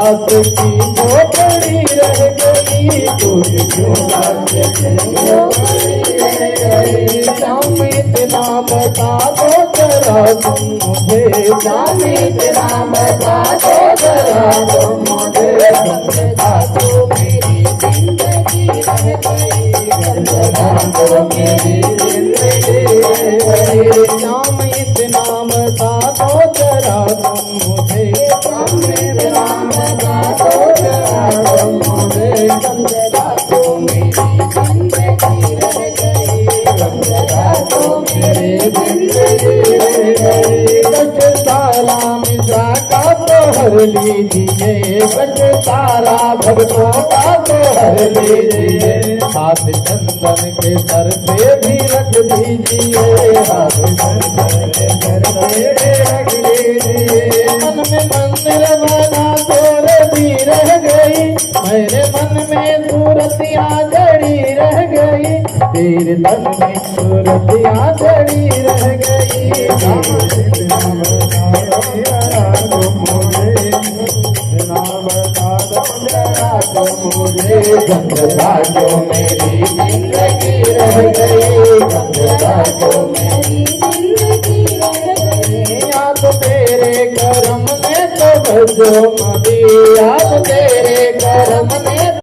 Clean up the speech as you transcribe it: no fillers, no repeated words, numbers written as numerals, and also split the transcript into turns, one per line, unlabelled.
रात की झोपड़ी रह गई, कुछ क्यों रात की झोपड़ी रह गई। श्याम इतना बता दो जरा तुम मुझे, श्याम इतना बता दो जरा तुम मुझे। गंगा तो मेरी जिंदगी रह गई, गंगा तो मेरी जिंदगी रह गई। श्याम इतना बता दो जरा तुम मुझे, श्याम इतना बता दो जरा तुम मुझे। गंगा तो मेरी जिंदगी रह गई, गंगा तो मेरी जिंदगी रह गई। गज सारा मिश्रा का तो हर लीजिए, गज सारा भक्तों का तो हर लीजिए। हाथ चंदन के सर पे भी रख दीजिए, हाथ चंदन के सर पे भी रख दीजिए। मन में मंदिर बना सूरती रह गई, मेरे मन में सूरतियाँ जड़ी रह गई, तेरे तन में सूरतियाँ जड़ी रह गई। गंगा जो मेरी जिंदगी रह गई, गंगा जो मेरी जिंदगी रह गई। याद तेरे करम ने तो बजो मदी, याद तेरे